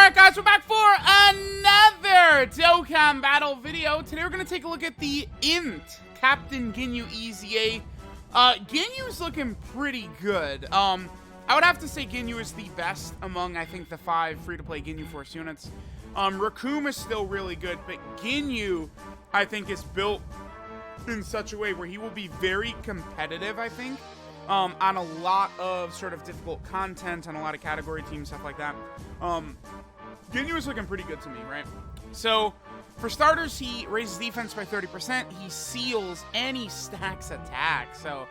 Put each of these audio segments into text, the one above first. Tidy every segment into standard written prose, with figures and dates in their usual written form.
Alright guys, we're back for another Dokkan battle video. Today we're going to take a look at the INT, Captain Ginyu EZA. Ginyu's looking pretty good. I would have to say Ginyu is the best among, I think, the 5 free-to-play Ginyu Force units. Raccoon is still really good, but Ginyu, I think, is built in such a way where he will be very competitive, I think, on a lot of sort of difficult content, on a lot of category teams, stuff like that. Ginyu is looking pretty good to me, right? So, for starters, he raises defense by 30%, he seals, and he stacks attack, so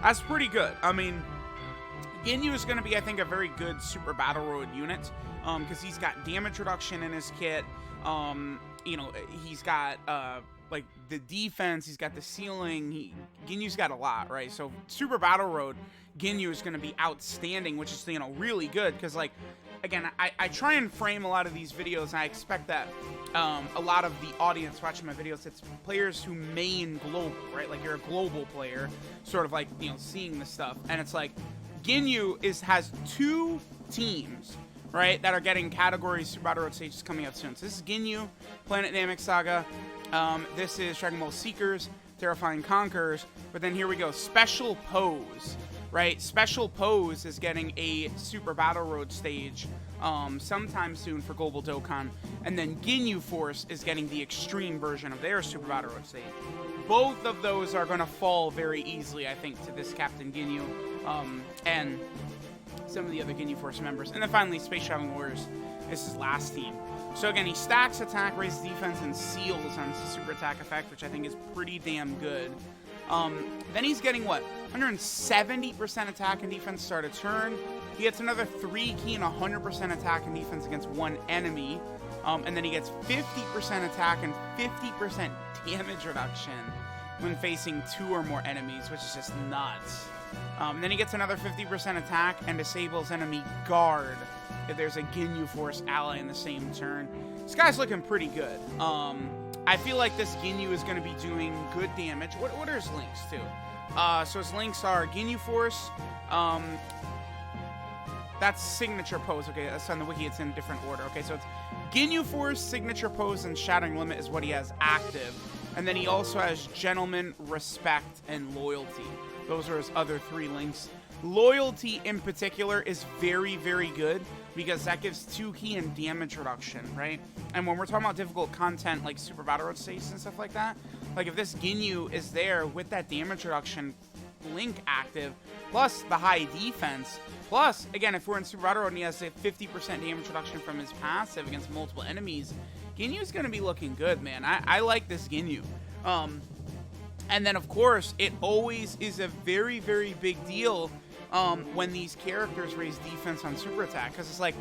that's pretty good. I mean, Ginyu is going to be, I think, a very good Super Battle Road unit, because he's got damage reduction in his kit, you know, he's got, like, the defense, he's got the ceiling, Ginyu's got a lot, right? So, Super Battle Road, Ginyu is going to be outstanding, which is, you know, really good, because, like, again, I try and frame a lot of these videos, and I expect that a lot of the audience watching my videos, it's players who main global, right? Like, you're a global player, sort of like, you know, seeing this stuff, and it's like, Ginyu has 2 teams, right, that are getting categories Super Battle Road stages coming up soon. So this is Ginyu, Planet Namek Saga, this is Dragon Ball Seekers, Terrifying Conquerors, but then here we go, Special Pose, right? Special Pose is getting a Super Battle Road stage sometime soon for Global Dokkan, and then Ginyu Force is getting the extreme version of their Super Battle Road stage. Both of those are going to fall very easily, I think, to this Captain Ginyu, and some of the other Ginyu Force members. And then finally, Space Traveling Warriors is his last team. So again, he stacks attack, raises defense, and seals on his super attack effect, which I think is pretty damn good. Then he's getting, what, 170% attack and defense start a turn. He gets another 3 key and 100% attack and defense against 1 enemy. And then he gets 50% attack and 50% damage reduction when facing 2 or more enemies, which is just nuts. Then he gets another 50% attack and disables enemy guard if there's a Ginyu Force ally in the same turn. This guy's looking pretty good. I feel like this Ginyu is going to be doing good damage. What are his links to? So his links are Ginyu Force. That's Signature Pose. Okay, that's on the wiki. It's in a different order. Okay, so it's Ginyu Force, Signature Pose, and Shattering Limit is what he has active. And then he also has Gentleman, Respect, and Loyalty. Those are his other 3 links. Loyalty, in particular, is very, very good because that gives 2 key and damage reduction, right? And when we're talking about difficult content like Super Battle Road stages and stuff like that, like if this Ginyu is there with that damage reduction link active, plus the high defense, plus, again, if we're in Super Battle Road and he has a 50% damage reduction from his passive against multiple enemies, Ginyu's going to be looking good, man. I like this Ginyu. And then, of course, it always is a very, very big deal when these characters raise defense on super attack, because it's like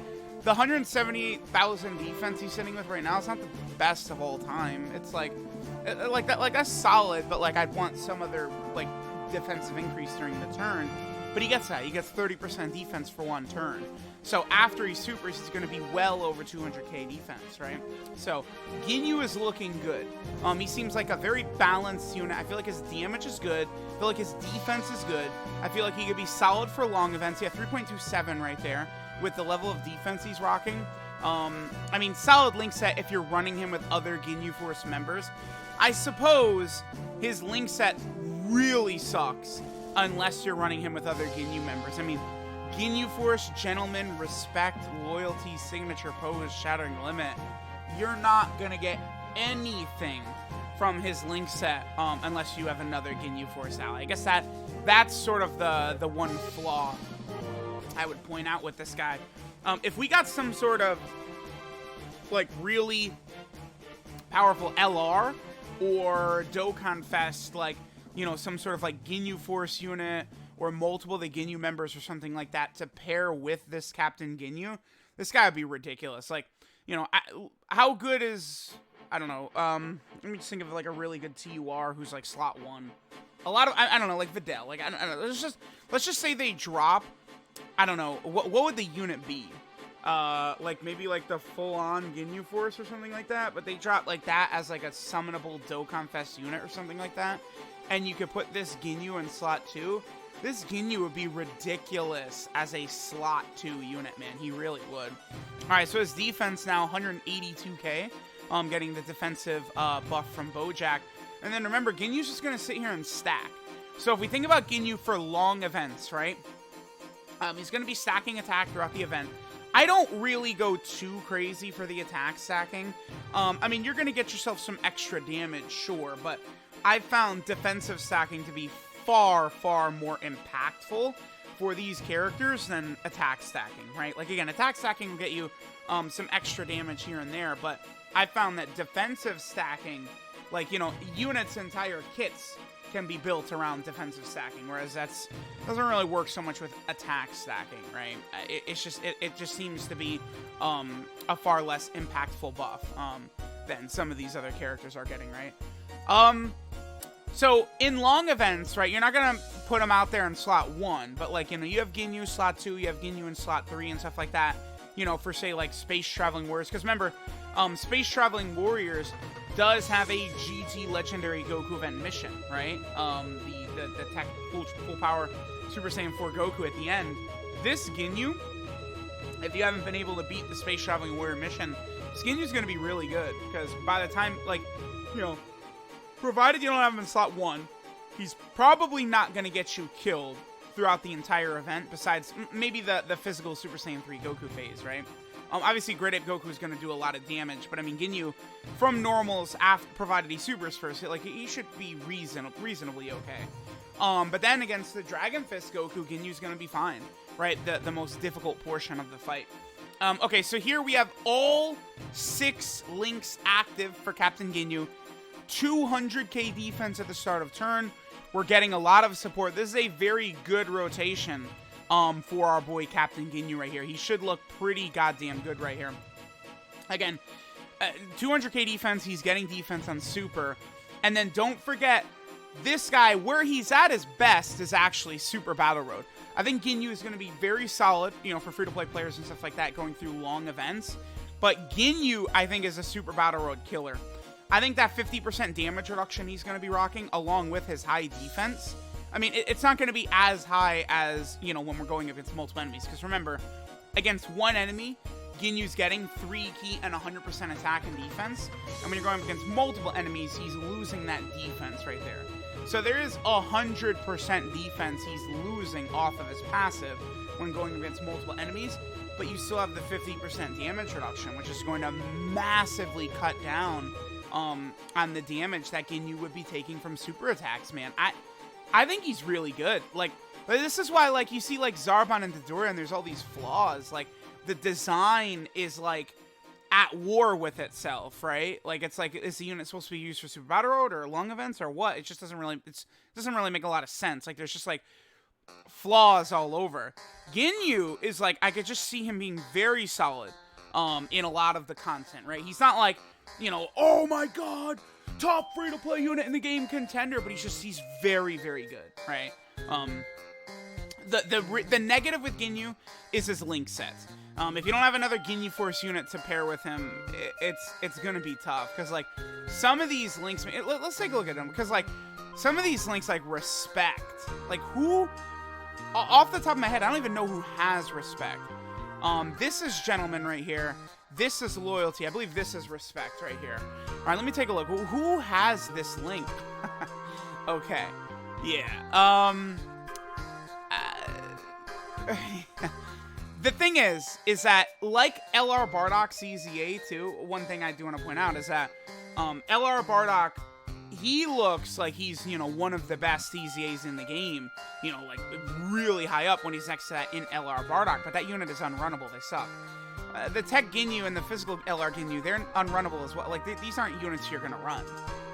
the 178,000 defense he's sitting with right now is not the best of all time. It's like that's solid, but like I'd want some other like defensive increase during the turn. But he gets that. He gets 30% defense for 1 turn. So after he supers, he's going to be well over 200k defense, right? So Ginyu is looking good. He seems like a very balanced unit. I feel like his damage is good. I feel like his defense is good. I feel like he could be solid for long events. He had 3.27 right there with the level of defense he's rocking. I mean, solid link set if you're running him with other Ginyu Force members. I suppose his link set really sucks unless you're running him with other Ginyu members. I mean, Ginyu Force, Gentleman, Respect, Loyalty, Signature Pose, Shattering Limit. You're not going to get anything from his link set unless you have another Ginyu Force ally. I guess that's sort of the one flaw I would point out with this guy. If we got some sort of like really powerful LR or Dokkan Fest, like, you know, some sort of like Ginyu Force unit or multiple of the Ginyu members or something like that to pair with this Captain Ginyu, this guy would be ridiculous. Like, you know, how good is, I don't know, let me just think of like a really good TUR who's like slot 1. A lot of, I don't know, like Videl, like, I don't know, let's just say they drop, I don't know, what would the unit be? Like maybe like the full-on Ginyu Force or something like that, but they drop like that as like a summonable Dokkan Fest unit or something like that, and you could put this Ginyu in slot 2. This Ginyu would be ridiculous as a slot 2 unit, man. He really would. All right, so his defense now 182k, getting the defensive buff from Bojack. And then remember, Ginyu's just going to sit here and stack. So if we think about Ginyu for long events, right? He's going to be stacking attack throughout the event. I don't really go too crazy for the attack stacking. I mean, you're going to get yourself some extra damage, sure, but I've found defensive stacking to be far, far more impactful for these characters than attack stacking, right? Like, again, attack stacking will get you some extra damage here and there, but I found that defensive stacking, like, you know, units' entire kits can be built around defensive stacking, whereas that's doesn't really work so much with attack stacking, right? It just seems to be a far less impactful buff than some of these other characters are getting, right? So in long events, right, you're not gonna put them out there in slot 1, but like, you know, you have Ginyu slot 2, you have Ginyu in slot 3 and stuff like that, you know, for say like Space Traveling Warriors, because remember, Space Traveling Warriors does have a GT Legendary Goku event mission, right? The tech full power Super Saiyan 4 Goku at the end. This Ginyu, if you haven't been able to beat the Space Traveling Warrior mission, this Ginyu's going to be really good, because by the time, like, you know, provided you don't have him in slot 1, he's probably not going to get you killed throughout the entire event, besides maybe the physical Super Saiyan 3 Goku phase, right? Obviously, Great Ape Goku is going to do a lot of damage, but I mean, Ginyu, from normals, provided he supers first, like, he should be reasonably okay. But then against the Dragon Fist Goku, Ginyu's going to be fine, right? The most difficult portion of the fight. Okay, so here we have all 6 links active for Captain Ginyu. 200k defense at the start of turn. We're getting a lot of support. This is a very good rotation for our boy Captain Ginyu right here. He should look pretty goddamn good right here. Again, 200k defense. He's getting defense on super. And then don't forget, this guy, where he's at his best is actually Super Battle Road. I think Ginyu is going to be very solid, you know, for free-to-play players and stuff like that going through long events. But Ginyu, I think, is a Super Battle Road killer. I think that 50% damage reduction he's going to be rocking, along with his high defense. I mean, it's not going to be as high as, you know, when we're going against multiple enemies. Because remember, against one enemy, Ginyu's getting 3 ki and 100% attack and defense. And when you're going up against multiple enemies, he's losing that defense right there. So there is 100% defense he's losing off of his passive when going against multiple enemies. But you still have the 50% damage reduction, which is going to massively cut down on the damage that Ginyu would be taking from super attacks, man. I think he's really good. Like, this is why, like, you see, like, Zarbon and Dodoria, and there's all these flaws. Like, the design is, like, at war with itself, right? Like, it's like, is the unit supposed to be used for Super Battle Road or long events or what? It just doesn't really, doesn't really make a lot of sense. Like, there's just, like, flaws all over. Ginyu is, like, I could just see him being very solid in a lot of the content, right? He's not, like, you know, oh my god, top free-to-play unit in the game contender, but he's very, very good, right? The negative with Ginyu is his link set. If you don't have another Ginyu Force unit to pair with him, it's gonna be tough, because, like, some of these links, let's take a look at them, because, like, some of these links, like, respect, like, who, off the top of my head, I don't even know who has respect. This is gentleman right here. This is loyalty. I believe this is respect right here. All right, let me take a look. Who has this link? Okay. Yeah. The thing is that, like LR Bardock's EZA too, one thing I do want to point out is that LR Bardock, he looks like he's, you know, one of the best EZAs in the game, you know, like really high up when he's next to that in LR Bardock, but that unit is unrunnable. They suck. The Tech Ginyu and the physical LR Ginyu, they're unrunnable as well. Like, these aren't units you're gonna run,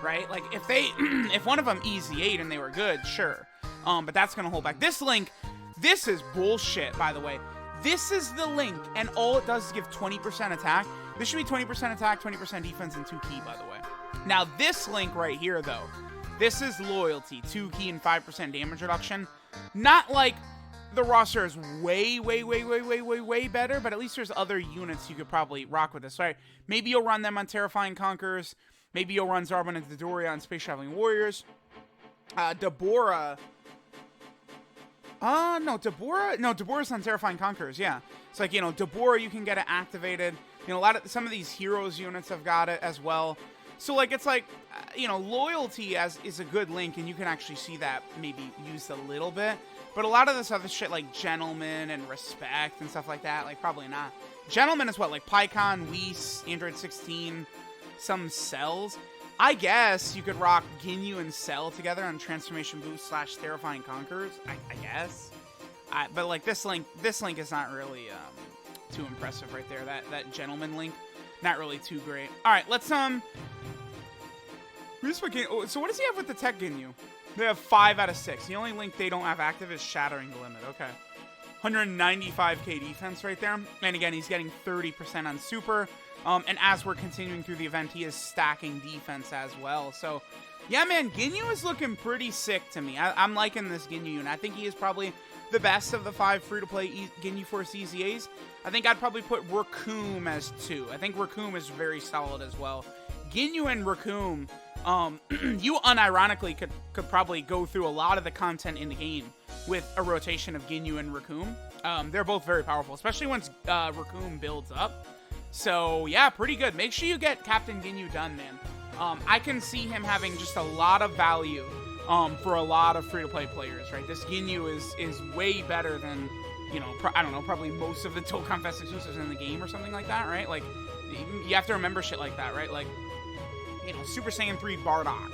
right? Like, if they, if one of them EZ8'd and they were good, sure. But that's gonna hold back. This link, this is bullshit, by the way. This is the link, and all it does is give 20% attack. This should be 20% attack, 20% defense, and 2 ki, by the way. Now, this link right here, though, this is loyalty, 2 ki and 5% damage reduction. Not like the roster is way better, but at least there's other units you could probably rock with this, right? Maybe you'll run them on Terrifying Conquerors. Maybe you'll run Zarbon and Dodoria on Space Traveling Warriors. Deborah, No, Deborah's on Terrifying Conquerors, yeah. It's like, you know, Deborah, you can get it activated. You know, some of these heroes units have got it as well. So, like, it's like, you know, loyalty is a good link, and you can actually see that maybe used a little bit. But a lot of this other shit, like Gentleman and Respect and stuff like that, like, probably not. Gentleman is what, like, PyCon, Whis, Android 16, some cells. I guess you could rock Ginyu and Cell together on Transformation Boost / Terrifying Conquerors. I guess. But, like, this link is not really too impressive right there. That Gentleman link, not really too great. All right, let's so what does he have with the Tech Ginyu? They have 5 out of 6. The only link they don't have active is Shattering the Limit. Okay. 195k defense right there. And again, he's getting 30% on Super. And as we're continuing through the event, he is stacking defense as well. So, yeah, man, Ginyu is looking pretty sick to me. I'm liking this Ginyu, and I think he is probably the best of the 5 free-to-play Ginyu Force EZAs. I think I'd probably put Raccoon as 2. I think Raccoon is very solid as well. Ginyu and Raccoon, you unironically could probably go through a lot of the content in the game with a rotation of Ginyu and Raccoon. They're both very powerful, especially once Raccoon builds up. So, yeah, pretty good. Make sure you get Captain Ginyu done, man. I can see him having just a lot of value for a lot of free-to-play players, right? This Ginyu is way better than, you know, I don't know, probably most of the Dokkan Fest exclusives in the game or something like that, right? Like, you have to remember shit like that, right? Like, you know, Super Saiyan 3 Bardock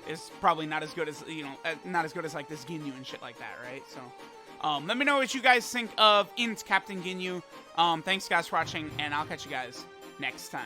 is probably not as good as, you know, not as good as, like, this Ginyu and shit like that, right? So, let me know what you guys think of INT Captain Ginyu. Thanks, guys, for watching, and I'll catch you guys next time.